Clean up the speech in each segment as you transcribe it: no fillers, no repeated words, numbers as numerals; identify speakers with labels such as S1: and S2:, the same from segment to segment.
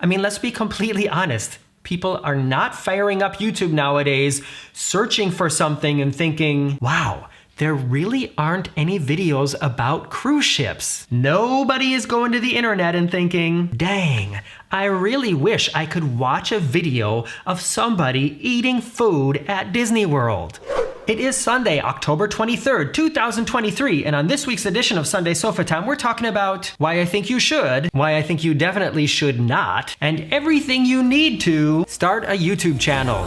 S1: I mean, let's be completely honest. People are not firing up YouTube nowadays, searching for something and thinking, wow, there really aren't any videos about cruise ships. Nobody is going to the internet and thinking, dang, I really wish I could watch a video of somebody eating food at Disney World. It is Sunday, October 23rd, 2023, and on this week's edition of Sunday Sofa Time, we're talking about why I think you should, why I think you definitely should not, and everything you need to start a YouTube channel.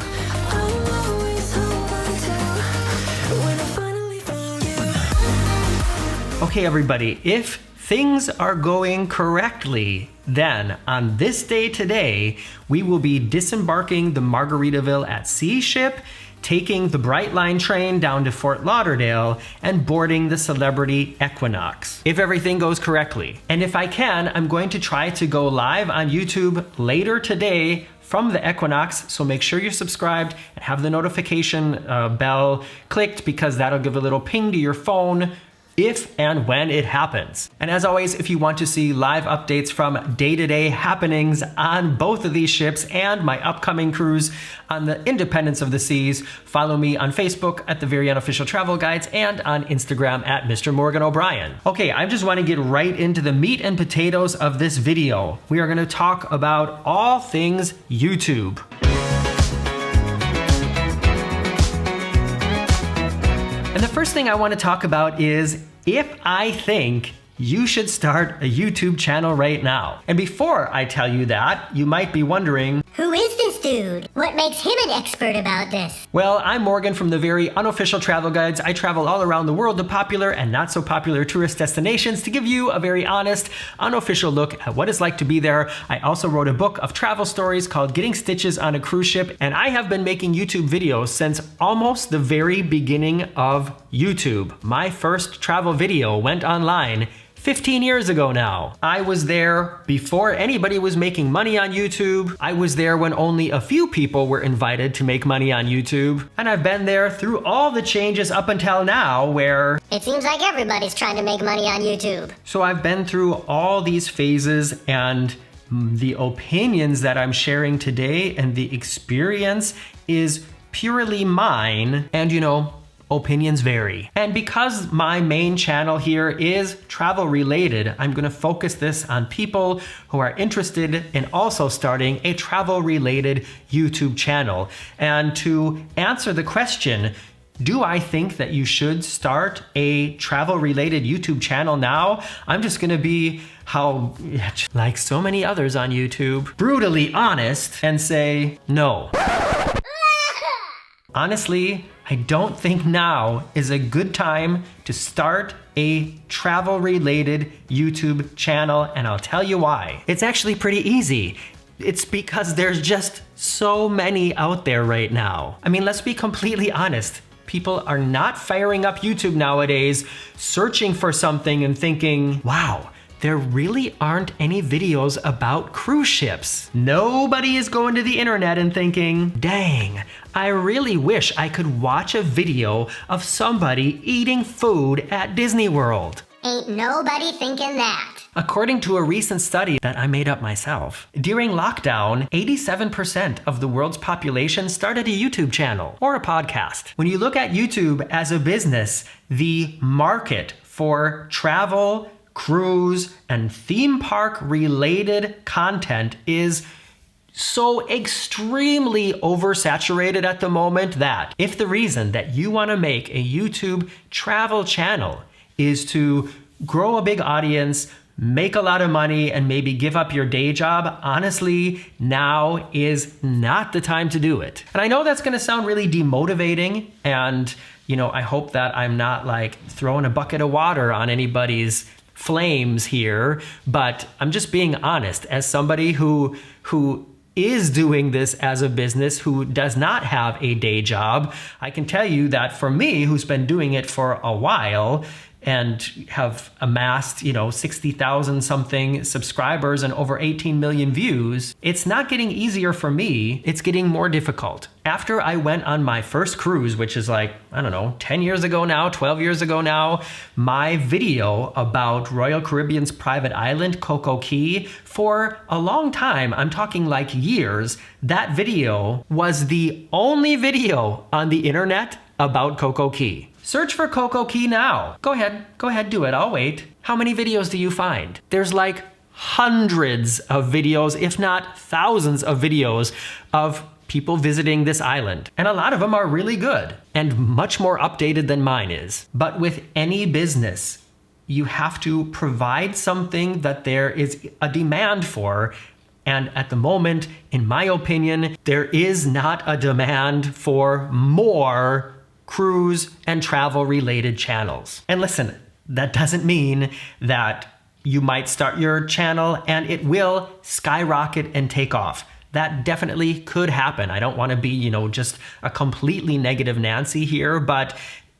S1: Okay, everybody, if things are going correctly, then on this day today, we will be disembarking the Margaritaville at Sea ship, taking the Brightline train down to Fort Lauderdale, and boarding the Celebrity Equinox, if everything goes correctly. And if I can, I'm going to try to go live on YouTube later today from the Equinox, so make sure you're subscribed and have the notification bell clicked, because that'll give a little ping to your phone if and when it happens. And as always, if you want to see live updates from day-to-day happenings on both of these ships and my upcoming cruise on the Independence of the Seas, follow me on Facebook at The Very Unofficial Travel Guides and on Instagram at Mr. Morgan O'Brien. Okay, I just want to get right into the meat and potatoes of this video. We are going to talk about all things YouTube. And the first thing I want to talk about is if I think you should start a YouTube channel right now. And before I tell you that, you might be wondering,
S2: who is this dude? What makes him an expert about this?
S1: Well, I'm Morgan from The Very Unofficial Travel Guides. I travel all around the world to popular and not so popular tourist destinations to give you a very honest, unofficial look at what it's like to be there. I also wrote a book of travel stories called Getting Stitches on a Cruise Ship, and I have been making YouTube videos since almost the very beginning of YouTube. My first travel video went online 15 years ago now. I was there before anybody was making money on YouTube. I was there when only a few people were invited to make money on YouTube. And I've been there through all the changes up until now where
S2: it seems like everybody's trying to make money on YouTube.
S1: So I've been through all these phases, and the opinions that I'm sharing today and the experience is purely mine. And you know, opinions vary. And because my main channel here is travel related, I'm gonna focus this on people who are interested in also starting a travel related YouTube channel. And to answer the question, do I think that you should start a travel related YouTube channel now? I'm just gonna be, how, like so many others on YouTube, brutally honest and say no. Honestly, I don't think now is a good time to start a travel-related YouTube channel, and I'll tell you why. It's actually pretty easy. It's because there's just so many out there right now. I mean, let's be completely honest. People are not firing up YouTube nowadays, searching for something and thinking, wow, there really aren't any videos about cruise ships. Nobody is going to the internet and thinking, dang, I really wish I could watch a video of somebody eating food at Disney World.
S2: Ain't nobody thinking that.
S1: According to a recent study that I made up myself, during lockdown, 87% of the world's population started a YouTube channel or a podcast. When you look at YouTube as a business, the market for travel, cruise, and theme park related content is so extremely oversaturated at the moment that if the reason that you want to make a YouTube travel channel is to grow a big audience, make a lot of money, and maybe give up your day job, honestly, now is not the time to do it. And I know that's going to sound really demotivating, and you know, I hope that I'm not like throwing a bucket of water on anybody's flames here, but I'm just being honest as somebody who is doing this as a business, who does not have a day job. I can tell you that for me, who's been doing it for a while, and have amassed, 60,000 something subscribers and over 18 million views, it's not getting easier for me, it's getting more difficult. After I went on my first cruise, which is 10 years ago now, 12 years ago now, my video about Royal Caribbean's private island, Coco Cay, for a long time, I'm talking years, that video was the only video on the internet about Coco Cay. Search for Coco Cay now. Go ahead, do it. I'll wait. How many videos do you find? There's hundreds of videos, if not thousands of videos of people visiting this island. And a lot of them are really good and much more updated than mine is. But with any business, you have to provide something that there is a demand for. And at the moment, in my opinion, there is not a demand for more cruise and travel related channels. And listen, that doesn't mean that you might start your channel and it will skyrocket and take off. That definitely could happen. I don't want to be, just a completely negative Nancy here, but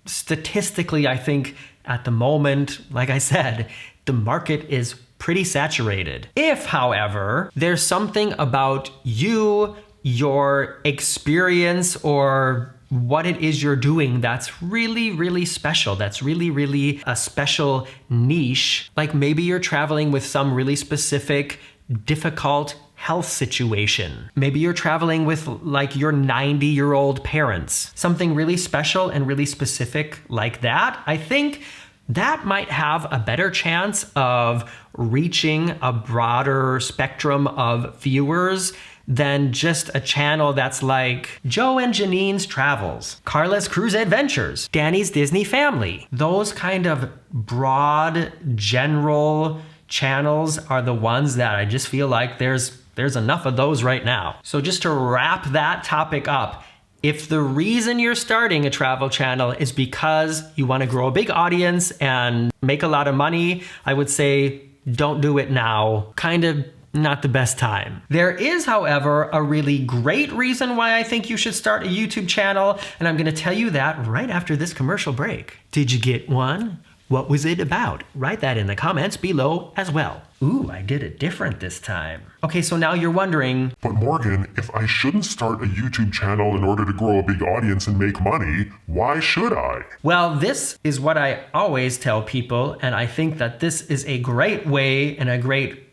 S1: statistically, I think at the moment, like I said, the market is pretty saturated. If, however, there's something about you, your experience, or what it is you're doing that's really, really special, that's really, really a special niche, like maybe you're traveling with some really specific, difficult health situation. Maybe you're traveling with your 90-year-old parents, something really special and really specific like that. I think that might have a better chance of reaching a broader spectrum of viewers than just a channel that's like Joe and Janine's Travels, Carla's Cruise Adventures, Danny's Disney Family. Those kind of broad, general channels are the ones that I just feel like there's enough of those right now. So just to wrap that topic up, if the reason you're starting a travel channel is because you want to grow a big audience and make a lot of money, I would say don't do it now. Kind of not the best time. There is, however, a really great reason why I think you should start a YouTube channel, and I'm going to tell you that right after this commercial break. Did you get one? What was it about? Write that in the comments below as well. Ooh, I did it different this time. Okay, so now you're wondering,
S3: but Morgan, if I shouldn't start a YouTube channel in order to grow a big audience and make money, why should I?
S1: Well, this is what I always tell people, and I think that this is a great way and a great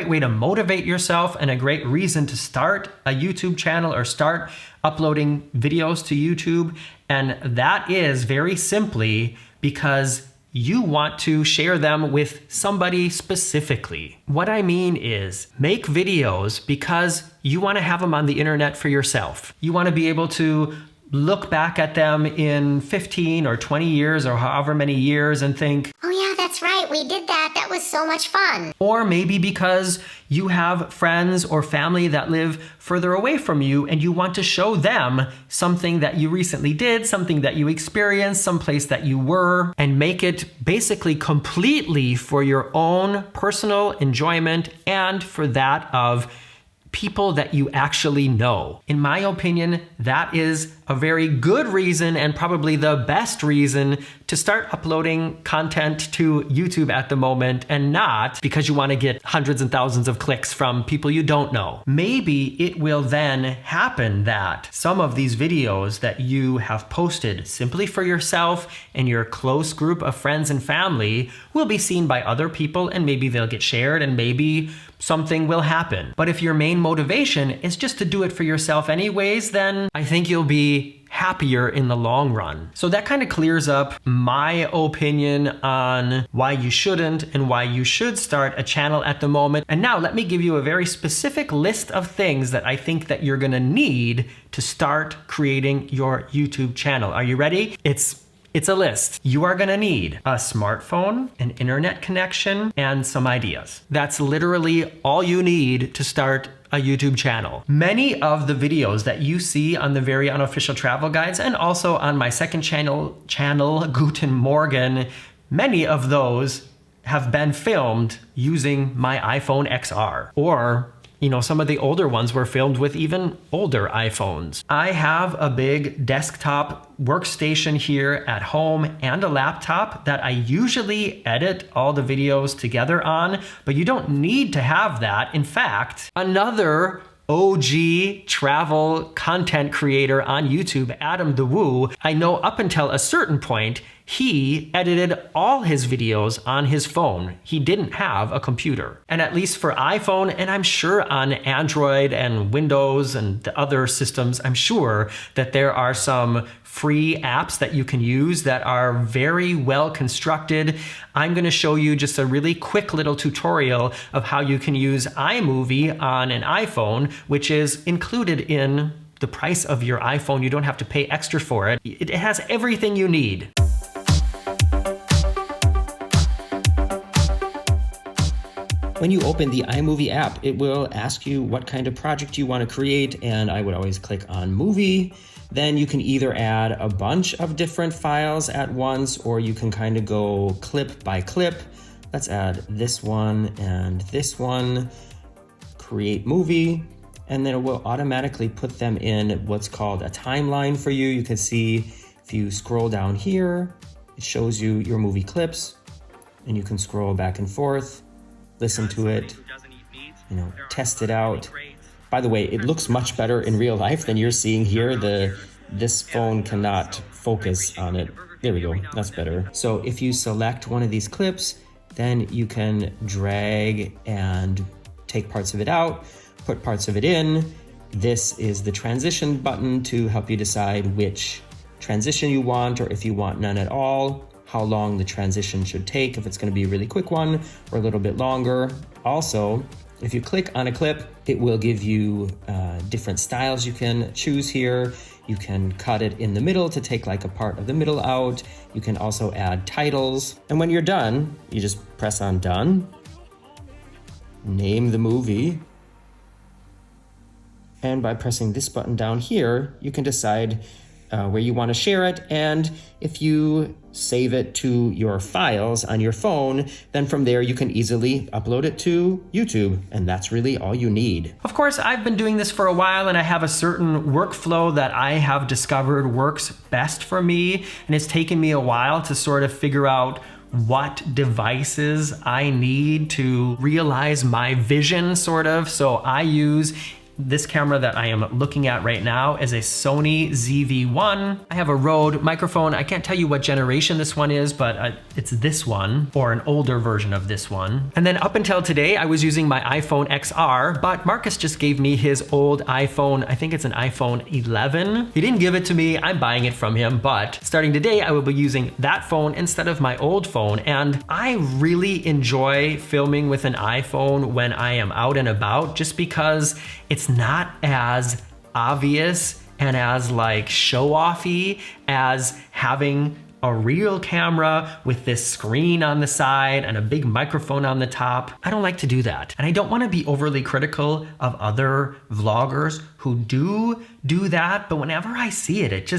S1: way to motivate yourself and a great reason to start a YouTube channel or start uploading videos to YouTube. And that is very simply because you want to share them with somebody specifically. What I mean is make videos because you want to have them on the internet for yourself. You want to be able to look back at them in 15 or 20 years or however many years and think,
S2: oh yeah, that's right, we did that. That was so much fun.
S1: Or maybe because you have friends or family that live further away from you and you want to show them something that you recently did, something that you experienced, someplace that you were, and make it basically completely for your own personal enjoyment and for that of people that you actually know. In my opinion, that is a very good reason and probably the best reason to start uploading content to YouTube at the moment, and not because you want to get hundreds and thousands of clicks from people you don't know. Maybe it will then happen that some of these videos that you have posted simply for yourself and your close group of friends and family will be seen by other people, and maybe they'll get shared and maybe something will happen. But if your main motivation is just to do it for yourself anyways, then I think you'll be happier in the long run. So that kind of clears up my opinion on why you shouldn't and why you should start a channel at the moment. And now let me give you a very specific list of things that I think that you're gonna need to start creating your YouTube channel. Are you ready? It's a list. You are gonna need a smartphone, an internet connection, and some ideas. That's literally all you need to start a YouTube channel. Many of the videos that you see on the Very Unofficial Travel Guides and also on my second channel, Guten Morgen, many of those have been filmed using my iPhone XR or some of the older ones were filmed with even older iPhones. I have a big desktop workstation here at home and a laptop that I usually edit all the videos together on, but you don't need to have that. In fact, another OG travel content creator on YouTube, Adam the Woo, I know up until a certain point, he edited all his videos on his phone. He didn't have a computer. And at least for iPhone, and I'm sure on Android and Windows and the other systems, I'm sure that there are some free apps that you can use that are very well constructed. I'm going to show you just a really quick little tutorial of how you can use iMovie on an iPhone, which is included in the price of your iPhone. You don't have to pay extra for it. It has everything you need.
S4: When you open the iMovie app, it will ask you what kind of project you want to create, and I would always click on Movie. Then you can either add a bunch of different files at once, or you can kind of go clip by clip. Let's add this one and this one, create movie, and then it will automatically put them in what's called a timeline for you. You can see if you scroll down here, it shows you your movie clips, and you can scroll back and forth, listen to it, test it out. By the way, it looks much better in real life than you're seeing here. This phone cannot focus on it. There we go, that's better. So if you select one of these clips, then you can drag and take parts of it out, put parts of it in. This is the transition button to help you decide which transition you want, or if you want none at all, how long the transition should take, if it's going to be a really quick one or a little bit longer. Also, if you click on a clip, it will give you different styles you can choose here. You can cut it in the middle to take like a part of the middle out. You can also add titles. And when you're done, you just press on done, name the movie, and by pressing this button down here, you can decide where you want to share it. And if you save it to your files on your phone, then from there you can easily upload it to YouTube. And that's really all you need.
S1: Of course, I've been doing this for a while, and I have a certain workflow that I have discovered works best for me. And it's taken me a while to sort of figure out what devices I need to realize my vision, sort of. So I use this camera that I am looking at right now is a Sony ZV-1. I have a Rode microphone. I can't tell you what generation this one is, but it's this one, or an older version of this one. And then up until today, I was using my iPhone XR, but Marcus just gave me his old iPhone. I think it's an iPhone 11. He didn't give it to me. I'm buying it from him, but starting today, I will be using that phone instead of my old phone. And I really enjoy filming with an iPhone when I am out and about, just because it's not as obvious and as like show-offy as having a real camera with this screen on the side and a big microphone on the top. I don't like to do that. And I don't want to be overly critical of other vloggers who do that, but whenever I see it,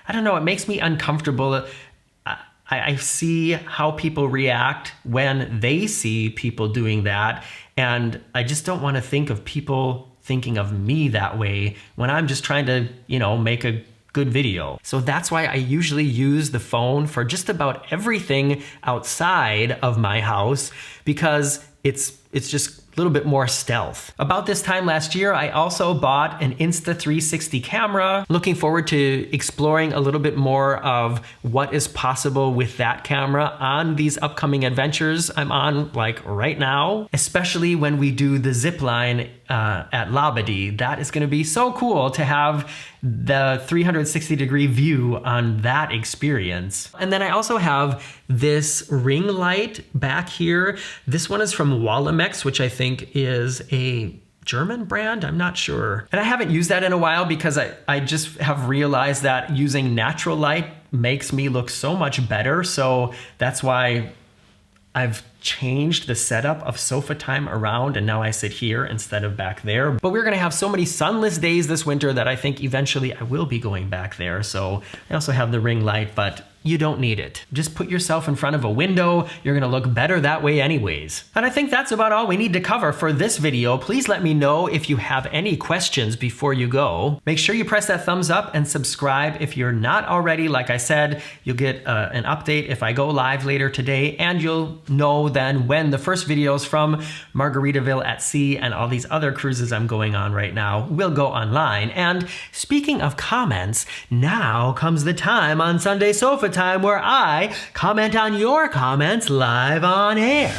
S1: I don't know, it makes me uncomfortable. I see how people react when they see people doing that, and I just don't want to think of people thinking of me that way when I'm just trying to, make a good video. So that's why I usually use the phone for just about everything outside of my house, because it's just a little bit more stealth. About this time last year, I also bought an Insta360 camera. Looking forward to exploring a little bit more of what is possible with that camera on these upcoming adventures I'm on like right now, especially when we do the zip line at Labadee. That is going to be so cool to have the 360-degree view on that experience. And then I also have this ring light back here. This one is from Wallimex, which I think is a German brand, I'm not sure. And I haven't used that in a while because I just have realized that using natural light makes me look so much better. So that's why I've changed the setup of Sofa Time around, and now I sit here instead of back there. But we're gonna have so many sunless days this winter that I think eventually I will be going back there. So I also have the ring light, but you don't need it. Just put yourself in front of a window. You're gonna look better that way anyways. And I think that's about all we need to cover for this video. Please let me know if you have any questions before you go. Make sure you press that thumbs up and subscribe if you're not already. Like I said, you'll get an update if I go live later today, and you'll know then when the first videos from Margaritaville at Sea and all these other cruises I'm going on right now will go online. And speaking of comments, now comes the time on Sunday Sofa Time where I comment on your comments live on air.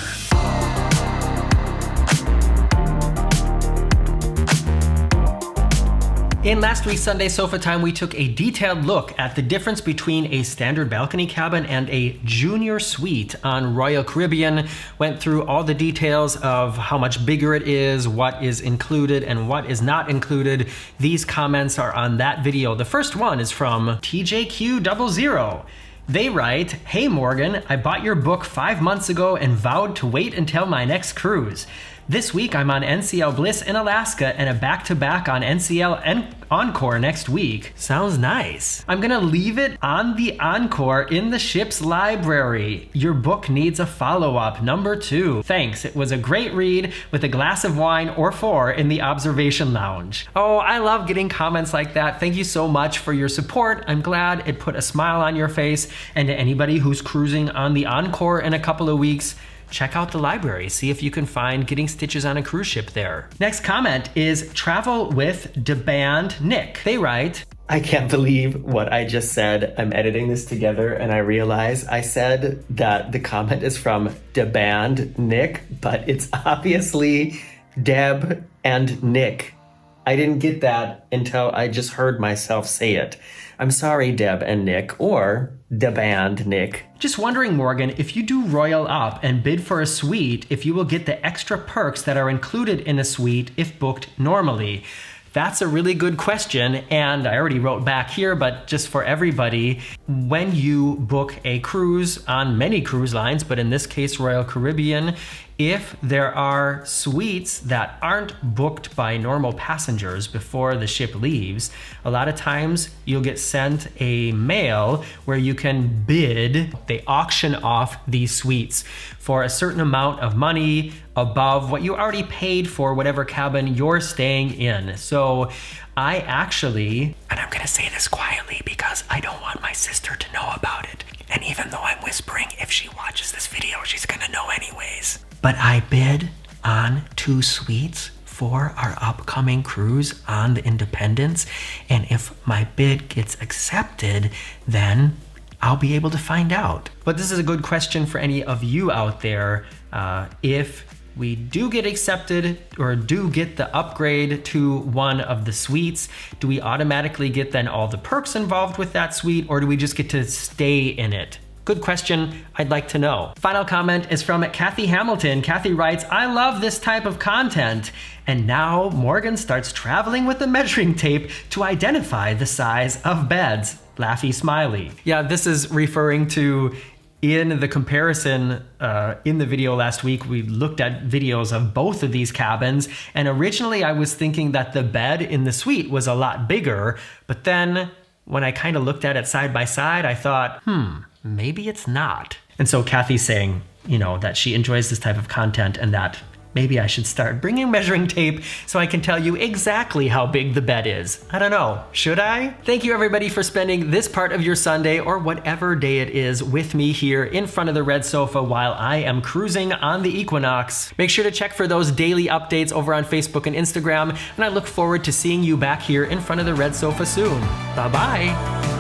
S1: In last week's Sunday Sofa Time, we took a detailed look at the difference between a standard balcony cabin and a junior suite on Royal Caribbean, went through all the details of how much bigger it is, what is included and what is not included. These comments are on that video. The first one is from TJQ00. They write, "Hey Morgan, I bought your book 5 months ago and vowed to wait until my next cruise. This week I'm on NCL Bliss in Alaska and a back-to-back on NCL Encore next week. Sounds nice. I'm gonna leave it on the Encore in the ship's library. Your book needs a follow-up, number 2. Thanks, it was a great read with a glass of wine or 4 in the observation lounge." Oh, I love getting comments like that. Thank you so much for your support. I'm glad it put a smile on your face. And to anybody who's cruising on the Encore in a couple of weeks, check out the library, see if you can find Getting Stitches on a Cruise Ship there. Next comment is Travel with Deband Nick. They write, "I can't believe what I just said. I'm editing this together and I realize I said that the comment is from Deband Nick, but it's obviously Deb and Nick. I didn't get that until I just heard myself say it. I'm sorry, Deb and Nick, or Deband Nick." Just wondering, Morgan, if you do Royal Up and bid for a suite, if you will get the extra perks that are included in a suite if booked normally. That's a really good question, and I already wrote back here, but just for everybody, when you book a cruise on many cruise lines, but in this case Royal Caribbean, if there are suites that aren't booked by normal passengers before the ship leaves, a lot of times you'll get sent a mail where you can bid. They auction off these suites for a certain amount of money above what you already paid for whatever cabin you're staying in. So I actually, and I'm gonna say this quietly because I don't want my sister to know about it, and even though I'm whispering, if she watches this video, she's gonna know anyways. But I bid on 2 suites for our upcoming cruise on the Independence, and if my bid gets accepted, then I'll be able to find out. But this is a good question for any of you out there. If we do get accepted or do get the upgrade to one of the suites, do we automatically get then all the perks involved with that suite, or do we just get to stay in it? Good question, I'd like to know. Final comment is from Kathy Hamilton. Kathy writes, "I love this type of content. And now Morgan starts traveling with a measuring tape to identify the size of beds. Laughy smiley." Yeah, this is referring to in the comparison in the video last week, we looked at videos of both of these cabins. And originally I was thinking that the bed in the suite was a lot bigger. But then when I kind of looked at it side by side, I thought, maybe it's not. And so Kathy's saying, you know, that she enjoys this type of content and that maybe I should start bringing measuring tape so I can tell you exactly how big the bed is. I don't know, should I? Thank you everybody for spending this part of your Sunday or whatever day it is with me here in front of the red sofa while I am cruising on the Equinox. Make sure to check for those daily updates over on Facebook and Instagram, and I look forward to seeing you back here in front of the red sofa soon. Bye-bye.